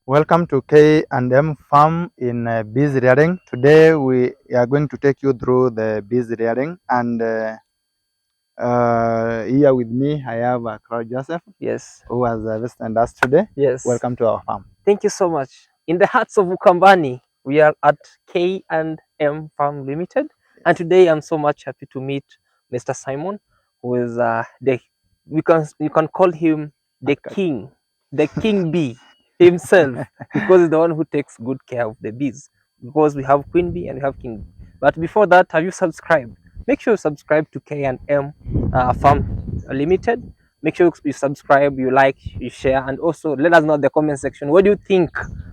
Welcome to K&M Farm in bees rearing. Today we are going to take you through the bees rearing, and here with me I have Claude Joseph. Yes. Who has visited us today. Yes. Welcome to our farm. Thank you so much. In the hearts of Ukambani, we are at K&M Farm Limited, and today I'm so much happy to meet Mr. Simon, who is you can call him the king bee himself, because he's the one who takes good care of the bees. Because we have queen bee and we have king bee. But before that, have you subscribed? Make sure you subscribe to K&M Farm Limited. Make sure you subscribe, you like, you share, and also let us know in the comment section what do you think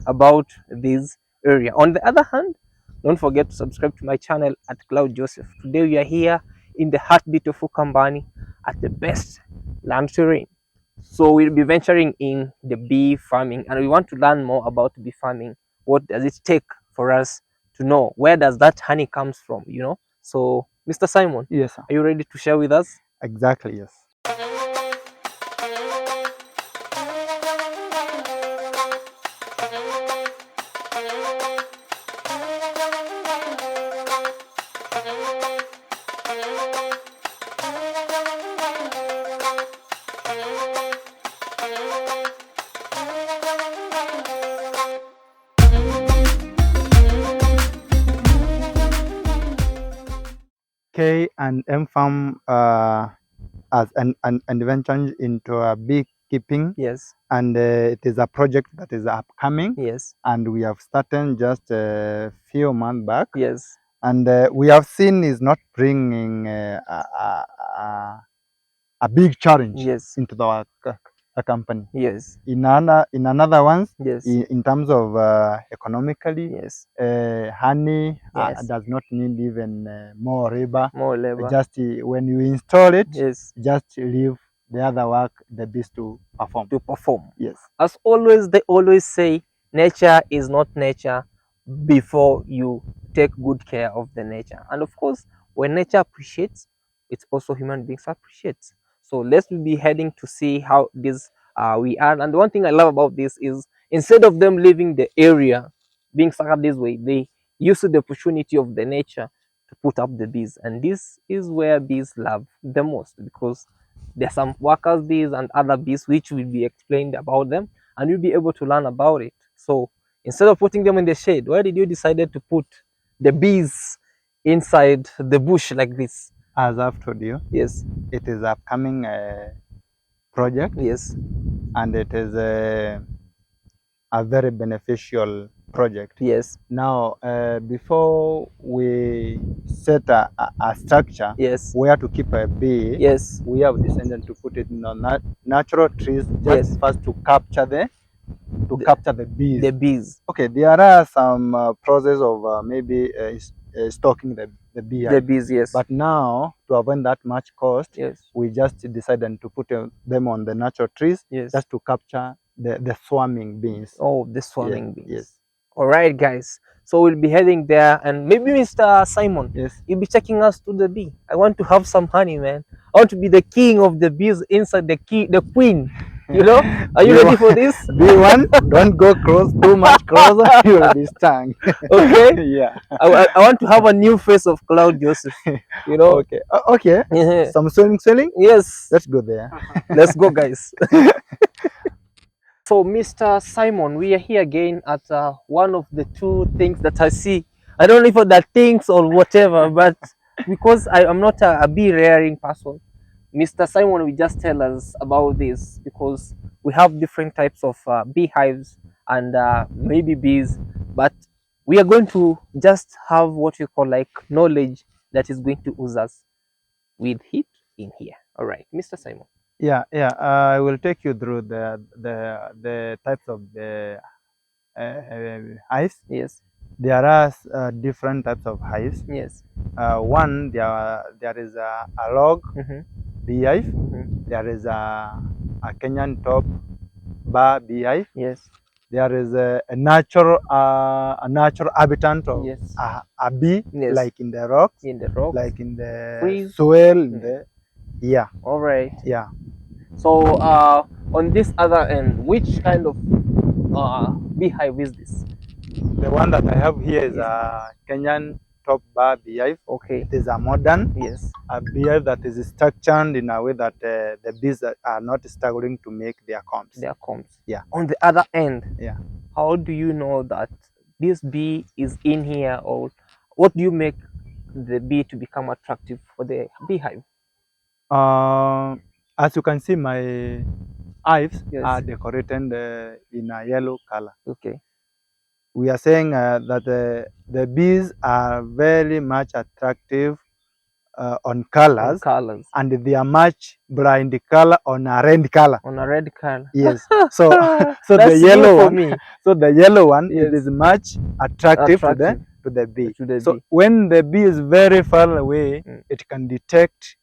about this area. On the other hand, don't forget to subscribe to my channel at Cloud Joseph. Today we are here in the heartbeat of Ukambani at the best land terrain. So we'll be venturing in the bee farming, and we want to learn more about bee farming. What does it take for us to know where does that honey comes from, you know? So Mr. Simon, yes, sir. Are you ready to share with us? Exactly, yes. K&M Farm as an invention into beekeeping. Yes. And it is a project that is upcoming. Yes. And we have started just a few months back. Yes. And we have seen is not bringing a big challenge. Yes. Into the company. Yes. In another ones, yes. in terms of economically, yes. Honey yes. Does not need even more labor. More labor. Just when you install it, yes. just leave the other work the bees to perform. Yes. As always, they always say nature is not nature before you take good care of the nature. And of course, when nature appreciates, it's also human beings appreciate. So let's be heading to see how this we are. And one thing I love about this is instead of them leaving the area being suckered this way, they use the opportunity of the nature to put up the bees. And this is where bees love the most, because there are some workers bees and other bees which will be explained about them, and you'll be able to learn about it. So instead of putting them in the shade, why did you decide to put the bees inside the bush like this? As I've told you, yes, it is a upcoming project. Yes, and it is a very beneficial project. Yes. Now, before we set a structure, yes, where to keep a bee, yes, we have decided to put it in natural trees, just yes, first to capture the bees. The bees. Okay, there are some process of maybe stocking the bee. The bees, yes. But now, to avoid that much cost, yes, we just decided to put them on the natural trees, yes, just to capture the swarming bees. Oh, the swarming bees. Yes. All right, guys. So we'll be heading there, and maybe Mr. Simon, yes, you'll be taking us to the bee. I want to have some honey, man. I want to be the king of the bees inside the queen. You know? Are you ready for this? B1, don't go too much closer. You will be stung. Okay. Yeah. I want to have a new face of Cloud Joseph. You know? Okay. Okay. Some swimming. Yes. Let's go there. Let's go, guys. So, Mr. Simon, we are here again at one of the two things that I see. I don't know if they're things or whatever, but because I am not a bee rearing person, Mr. Simon will just tell us about this, because we have different types of beehives and maybe bees, but we are going to just have what you call like knowledge that is going to ooze us with it in here. All right, Mr. Simon. Yeah. I will take you through the types of the hives. Yes. There are different types of hives. Yes. One, there is a log beehive. There is a Kenyan top bar beehive. Yes. There is a natural habitat of a bee, yes, like in the rocks, like in the soil, Yeah, All right. yeah. So on this other end, which kind of beehive is this? The one that I have here is Yes. a Kenyan top bar beehive. Okay. It is a modern Yes. a beehive that is structured in a way that the bees are not struggling to make their combs. Their combs. Yeah. On the other end, Yeah. how do you know that this bee is in here, or what do you make the bee to become attractive for the beehive? As you can see, my hives Yes. are decorated in a yellow color. Okay. We are saying that the bees are very much attractive on colors, Colors. and they are much bright color on a red color. On a red color. Yes. So so That's the yellow new for one, me. so the yellow one, Yes. it is much attractive to the bee. To the So bee. when the bee is very far away, it can detect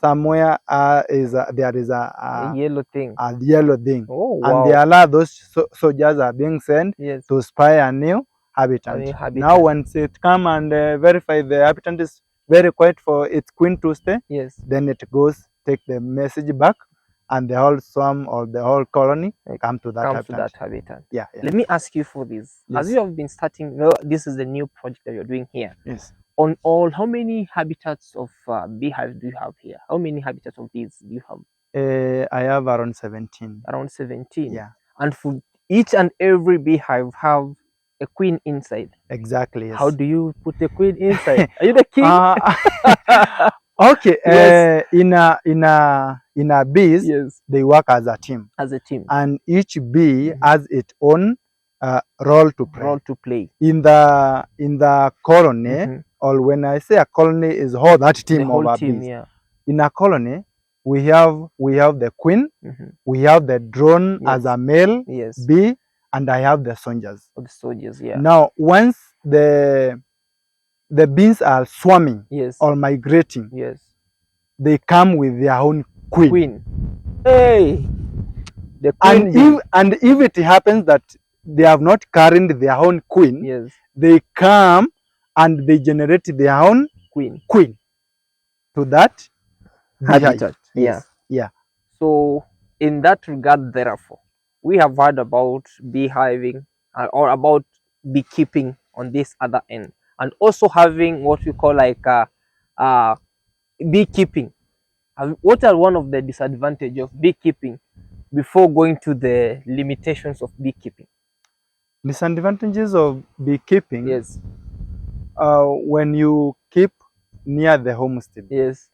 somewhere there is A yellow thing. a yellow thing. Oh, And wow. they allow those soldiers are being sent Yes. to spy a new habitat. A new habitat. Now once it come and verify the habitat is very quiet for its queen to stay, Yes. then it goes take the message back, and the whole swarm or the whole colony come to that habitat. Yeah, yeah. Let me ask you for this. Yes. As you have been starting, well, this is the new project that you're doing here. Yes. On all, how many habitats of beehives do you have here? How many habitats of bees do you have? I have around 17. Around 17. Yeah. And for each and every beehive have a queen inside. Exactly. Yes. How do you put the queen inside? Are you the king? Okay. Yes. In a bees, Yes. they work as a team. As a team. And each bee has its own role to play. In the colony, or when I say a colony, is all that team the whole of team, bees. yeah. In a colony, we have the queen, we have the drone as a male bee, and I have the soldiers. The soldiers, yeah. Now, once the bees are swarming or migrating, they come with their own queen. Hey, the queen. And if it happens that they have not carried their own queen, they come and they generate their own queen to that habitat. Yes. Yeah. So in that regard, therefore, we have heard about beehiving or about beekeeping on this other end, and also having what we call like beekeeping. What are one of the disadvantages of beekeeping before going to the limitations of beekeeping? Disadvantages of beekeeping. Yes. When you keep near the homestead. Yes.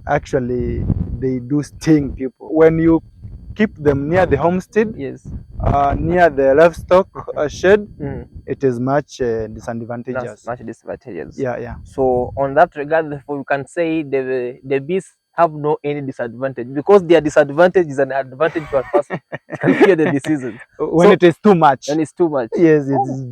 Actually, they do sting people. When you keep them near the homestead, near the livestock shed, it is much disadvantageous. Much disadvantageous. Yeah, yeah. So on that regard, therefore, we can say the bees have no any disadvantage, because their disadvantage is an advantage for a person. Can cure the diseases. When it is too much. When it's too much. Yes, it's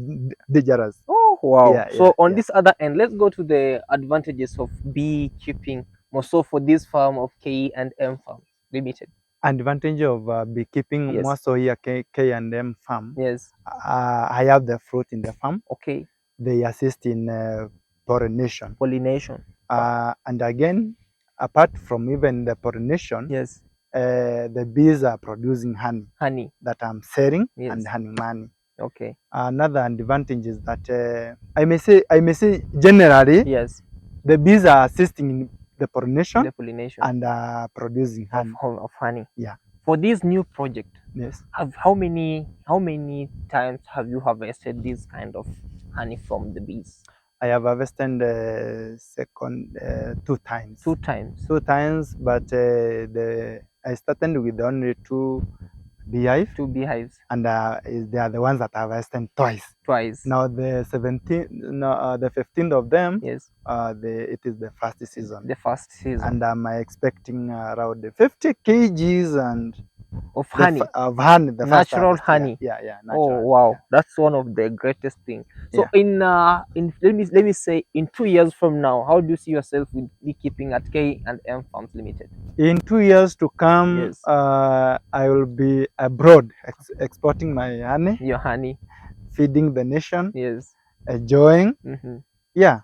dangerous. Oh, wow. Yeah, so on this other end, let's go to the advantages of beekeeping, more so for this farm of K&M Farms Limited. Advantage of beekeeping, more so here K&M Farm. Yes. I have the fruit in the farm. Okay. They assist in pollination. And again, apart from even the pollination, the bees are producing honey that I'm selling and earning money. Okay. Another advantage is that I may say generally, the bees are assisting in the pollination, and producing honey. Of honey. Yeah. For this new project, how many times have you harvested this kind of honey from the bees? I have harvested 2 times. 2 times. 2 times, but I started with only 2 beehives. 2 beehives. And they are the ones that I've harvested twice. Now the 15th of them, it is the first season. The first season. And I'm expecting around 50 kgs of honey. The natural honey. Yeah. Natural. Oh wow, that's one of the greatest things. So in let me say, in 2 years from now, how do you see yourself with beekeeping at K&M Farms Limited? In 2 years to come, I will be abroad exporting my honey. Your honey. Feeding the nation. Enjoying. Yeah.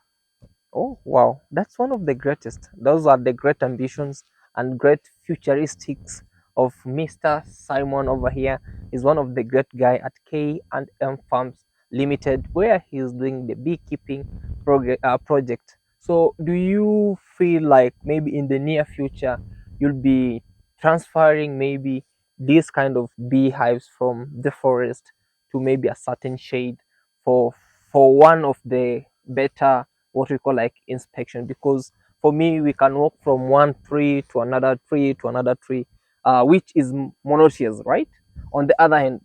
Oh wow, that's one of the greatest. Those are the great ambitions and great futuristics of Mr. Simon over here. Is one of the great guy at K&M Farms Limited, where he's doing the beekeeping project. So do you feel like maybe in the near future you'll be transferring maybe these kind of beehives from the forest to maybe a certain shade for one of the better, what we call like inspection? Because for me, we can walk from one tree to another tree to another tree, which is monotonous, right? On the other hand,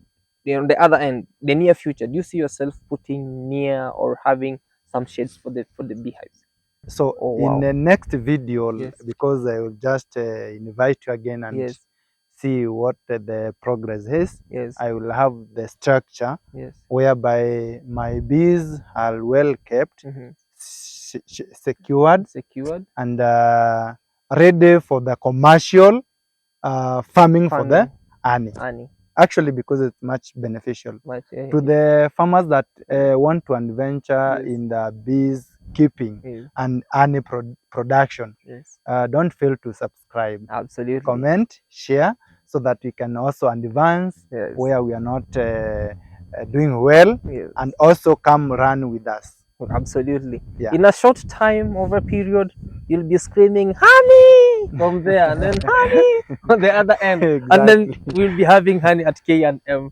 the near future, do you see yourself putting near or having some shades for the beehives? So in the next video, because I will just invite you again and see what the progress is. I will have the structure whereby my bees are well kept, secured, and ready for the commercial farming for the honey. Actually, because it's much beneficial to the farmers that want to adventure in the bees keeping and honey production. Don't fail to subscribe, comment, share, so that we can also advance where we are not doing well, and also come run with us. Absolutely. In a short time of a period, you'll be screaming honey from there, and then honey on the other end, and then we'll be having honey at K&M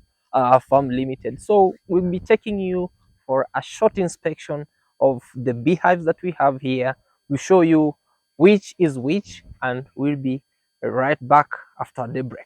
Farm Limited. So we'll be taking you for a short inspection of the beehives that we have here. We'll show you which is which, and we'll be right back after the break.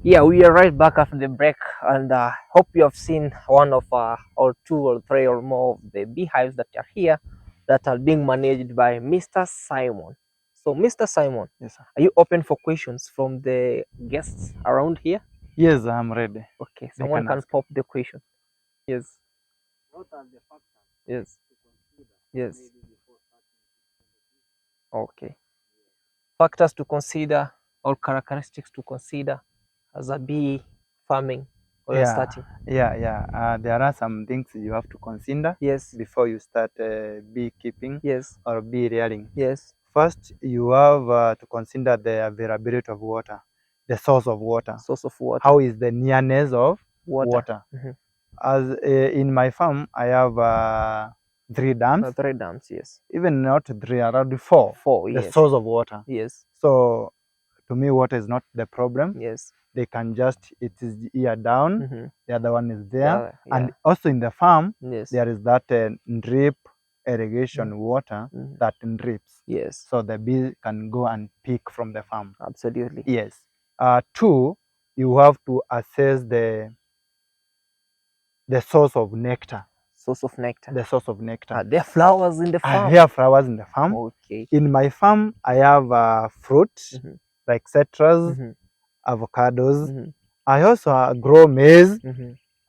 Yeah, we are right back after the break, and hope you have seen one of or two or three or more of the beehives that are here that are being managed by Mr. Simon. So, Mr. Simon, are you open for questions from the guests around here? Yes, I'm ready. Okay, someone can pop the question. Yes. What are the factors to consider before starting? Okay. Factors to consider or characteristics to consider as a bee farming or starting? There are some things you have to consider before you start beekeeping or bee rearing. First, you have to consider the availability of water, the source of water. How is the nearness of water? As in my farm, I have 3 dams. 3 dams, Even not 3, around 4. The source of water. So to me, water is not the problem. They can just, it is here down, the other one is there. And also in the farm, there is that drip irrigation water that drips. So the bee can go and pick from the farm. Absolutely. 2, you have to assess the source of nectar. The source of nectar. Are there flowers in the farm? There are flowers in the farm. Okay. In my farm, I have fruit like citrus, avocados. I also grow maize.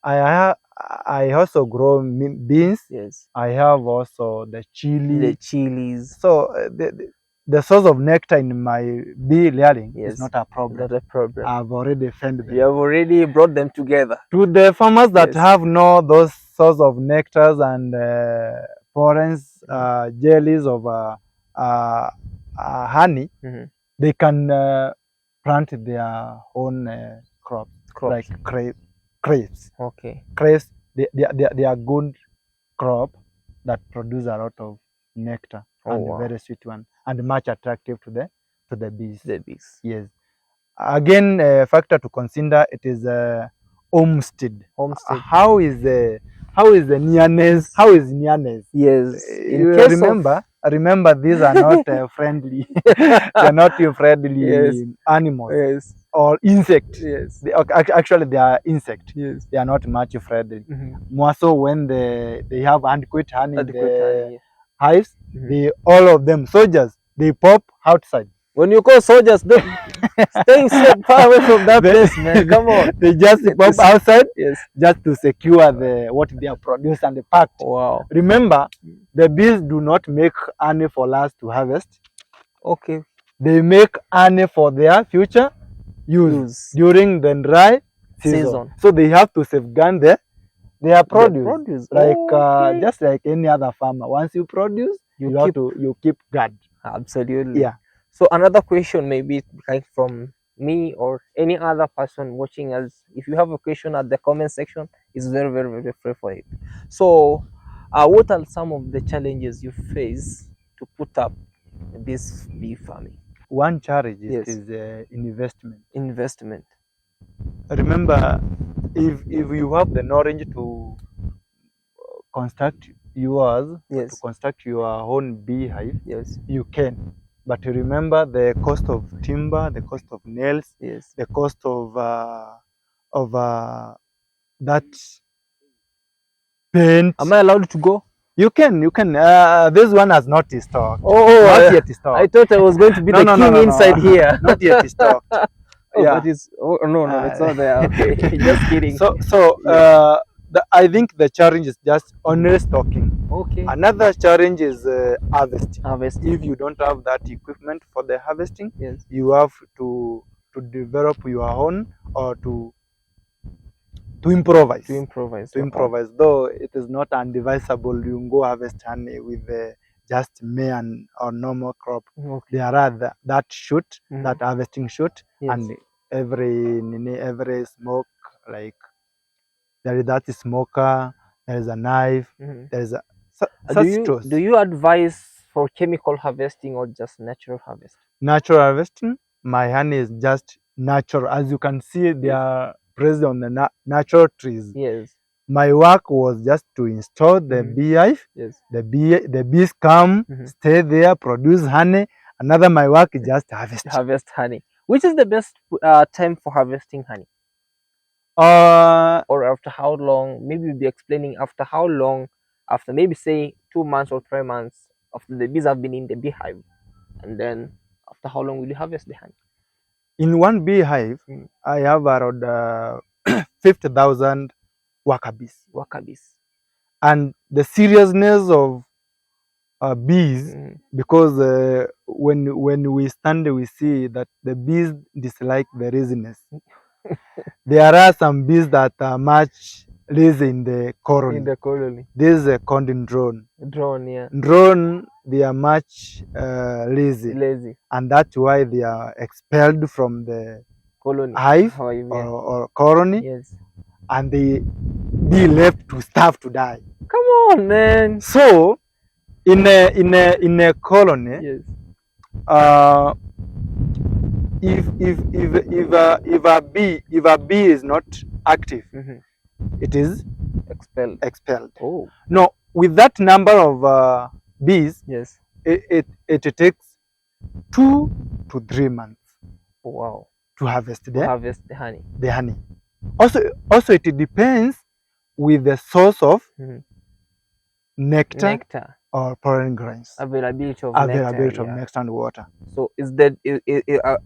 I also grow beans. I have also the chilies. So the source of nectar in my bee rearing is not a problem. I've already found them. You have already brought them together. To the farmers that have no those source of nectars and pollens, jellies of honey, they can plant their own crops like crepes. Crepes, they are good crop that produce a lot of nectar and very sweet one, and much attractive to the bees. Again, a factor to consider, it is homestead. How is the nearness? How is nearness? In You case remember? remember these are not friendly. They're not friendly Yes. animals. Yes. Or insect. Yes. Actually, they are insect. Yes. They are not much friendly. More so when they have adequate honey in the hives, all of them soldiers, they pop outside. When you call soldiers, don't stay far away from that place, man. Come on. They just pop outside, yes, just to secure what they have produced and packed. Wow. Remember, the bees do not make honey for us to harvest. Okay. They make honey for their future use during the dry season. So they have to safeguard their produce. Like okay. Just like any other farmer. Once you produce, you keep guard. Absolutely. Yeah. So another question, maybe like from me or any other person watching us, if you have a question at the comment section, it's very, very, very free for it. So what are some of the challenges you face to put up this bee farming? One challenge is investment. Investment. Remember, if you have the knowledge to construct yours, to construct your own beehive, you can. But remember the cost of timber, the cost of nails, the cost of that paint. Am I allowed to go? You can. This one has not stocked. Oh, not yet stocked. I thought I was going to be the king inside here. Not yet stocked. Yeah. It's not there. Okay, just kidding. I think the challenge is just only stocking. Okay. Another challenge is harvesting. Harvesting. If you don't have that equipment for the harvesting, you have to develop your own or to improvise. Though it is not undivisible. You can go harvest honey with just May or normal crop. Okay. There are that shoot, that harvesting shoot, and every smoke, like there is that smoker, there is a knife, there is a do you advise for chemical harvesting or just natural harvest? Natural harvesting. My honey is just natural. As you can see, they are present on the natural trees. Yes. My work was just to install the beehive. Yes. The bees come, stay there, produce honey. Another my work is just harvest. Harvest honey. Which is the best time for harvesting honey? Or after how long? Maybe you'll be explaining after how long, after maybe say 2 months or 3 months after the bees have been in the beehive, and then after how long will you harvest the honey? In one beehive, I have around 50,000 worker bees. Worker bees. And the seriousness of bees, because when we stand, we see that the bees dislike the laziness. There are some bees that are much lazy in the colony. This is a called drone. Drone, they are much lazy. And that's why they are expelled from the colony, hive or colony. Yes. And they be left to starve to die. Come on, man. So in a colony, if a bee is not active, it is expelled. Oh. No, with that number of bees, it takes 2 to 3 months. Wow. To harvest the honey. The honey. Also, it depends with the source of nectar or pollen grains. Availability of nectar and water. So is that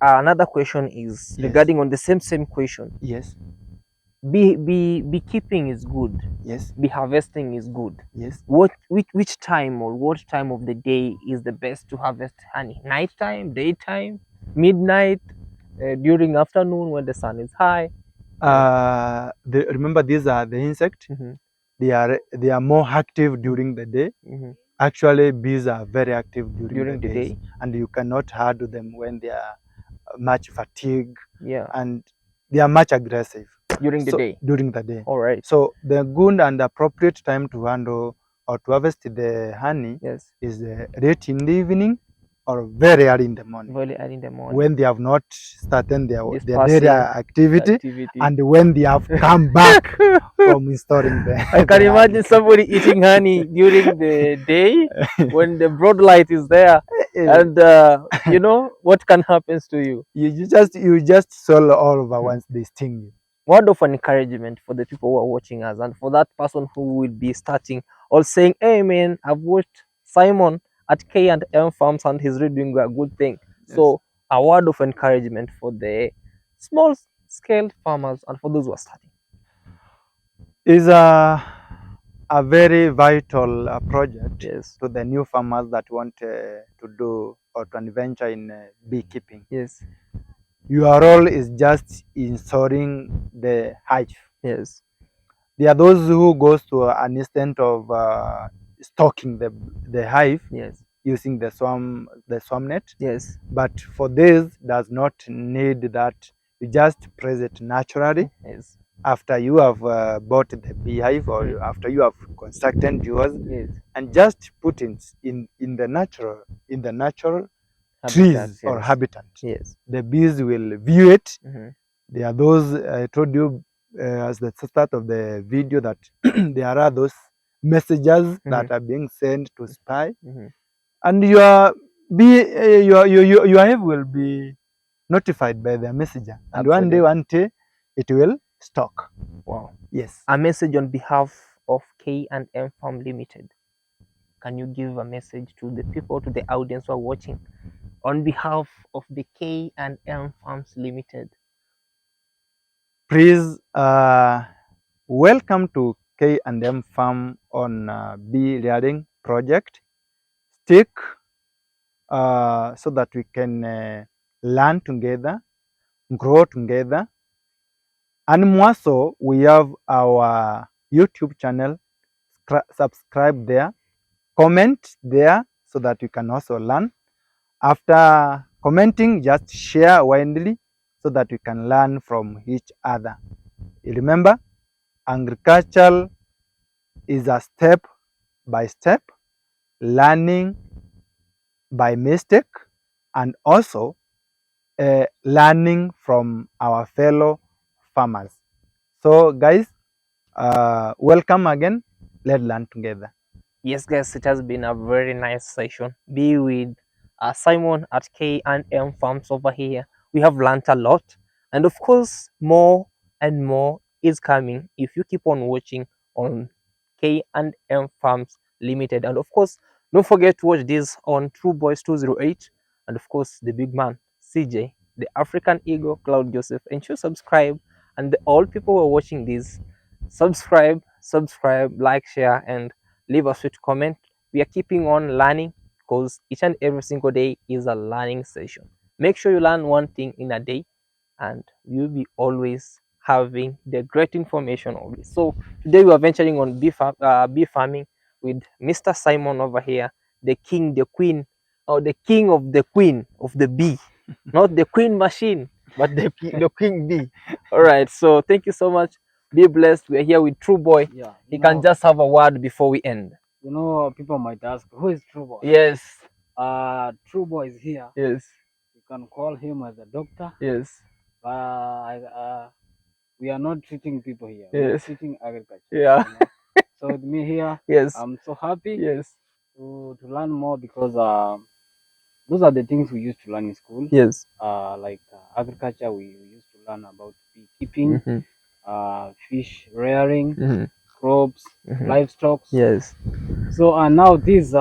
another question is regarding on the same question. Yes. Beekeeping is good. Yes. Bee harvesting is good. Yes. Which time or what time of the day is the best to harvest honey? Nighttime, daytime, midnight, during afternoon when the sun is high? Remember, these are the insects. They are more active during the day. Actually, bees are very active during the day, and you cannot handle them when they are much fatigued. Yeah. And they are much aggressive during the day. During the day. All right. So the good and appropriate time to handle or to harvest the honey is late in the evening or very early in the morning. Very early in the morning. When they have not started their daily activity, and when they have come back from installing the. I can imagine somebody eating honey during the day when the broad light is there, and you know what can happen to you. You just swallow all over once they sting you. Word of an encouragement for the people who are watching us, and for that person who will be starting or saying, "Hey man, I've watched Simon at K&M Farms and he's really doing a good thing." Yes. So a word of encouragement for the small scale farmers and for those who are starting. Is a very vital project, yes, to the new farmers that want to do or to adventure in beekeeping. Yes. Your role is just installing the hive. Yes. There are those who goes to an extent of stocking the hive. Yes. Using the swarm net. Yes. But for this does not need that. You just press it naturally. Yes. After you have bought the beehive, or after you have constructed yours. Yes. And just put in the natural habitat, trees or habitat. Yes. The bees will view it. There are those I told you as the start of the video that there are those messages that are being sent to spy. And your hive will be notified by the messenger. And Absolutely. one day it will stock. Wow. Yes. A message on behalf of K&M Farm Limited. Can you give a message to the people, to the audience who are watching, on behalf of the K&M Farms Limited? Please, welcome to K&M Farm on bee rearing project. Stick so that we can learn together, grow together. And more so, we have our YouTube channel. Subscribe there, comment there so that you can also learn. After commenting, just share widely so that we can learn from each other. Remember, agriculture is a step by step learning by mistake, and also learning from our fellow farmers. So guys, welcome again. Let's learn together. Yes guys, it has been a very nice session. Be with Simon at K&M Farms over here. We have learned a lot, and of course more and more is coming if you keep on watching on K&M Farms Limited. And of course, don't forget to watch this on True Boys 208, and of course the big man CJ, the African Eagle, Cloud Joseph. Ensure subscribe, and all people who are watching this, subscribe, like, share, and leave a sweet comment. We are keeping on learning because each and every single day is a learning session. Make sure you learn one thing in a day, and you'll be always having the great information of it. So today we are venturing on bee farming with Mr. Simon over here, the king, the queen, or the king of the queen of the bee. Not the queen machine, but the queen bee. All right, so thank you so much. Be blessed. We're here with True Boy. Yeah, he can just have a word before we end. You know, people might ask, who is True Boy? Yes. True Boy is here. Yes. You can call him as a doctor. Yes. We are not treating people here. Yes. We are treating agriculture. Yeah. You know? So with me here, yes, I'm so happy. Yes. To learn more, because those are the things we used to learn in school. Yes. Like agriculture, we used to learn about beekeeping, fish rearing, crops, livestock. Yes. So now this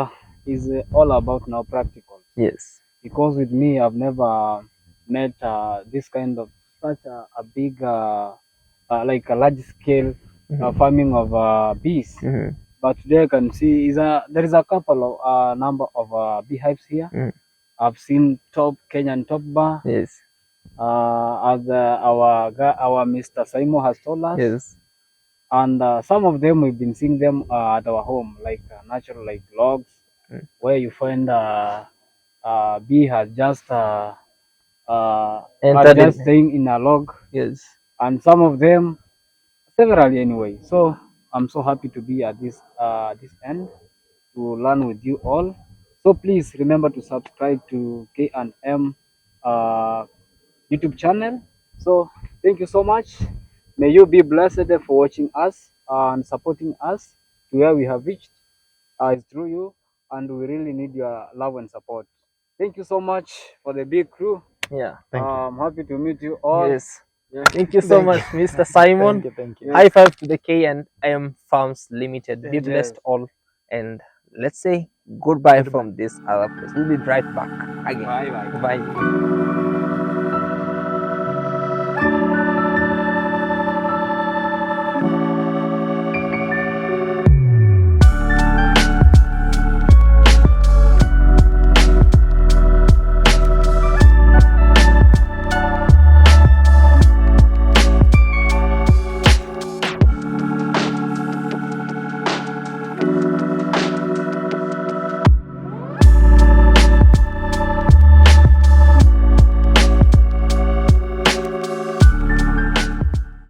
is all about now practical. Yes. Because with me, I've never met this kind of such a big like a large scale farming of bees. But today I can see there is a couple of number of beehives here. I've seen top Kenyan top bar. Yes. As our Mr. Simon has told us. Yes. And some of them we've been seeing them at our home, like natural, like logs, where you find bee has just staying in a log. Yes. And some of them, severally anyway. So I'm so happy to be at this end to learn with you all. So please remember to subscribe to K&M YouTube channel. So thank you so much. May you be blessed for watching us and supporting us to where we have reached. It's through you, and we really need your love and support. Thank you so much for the big crew. Yeah. Thank you. I'm happy to meet you all. Yes. Yeah. Thank you so Thank much, you. Mr. Simon. Thank you. High five to the K&M Farms Limited. Be Thank you. blessed Yes. all. And let's say goodbye Goodbye. from this other place. We'll be right back again. Bye bye. Bye.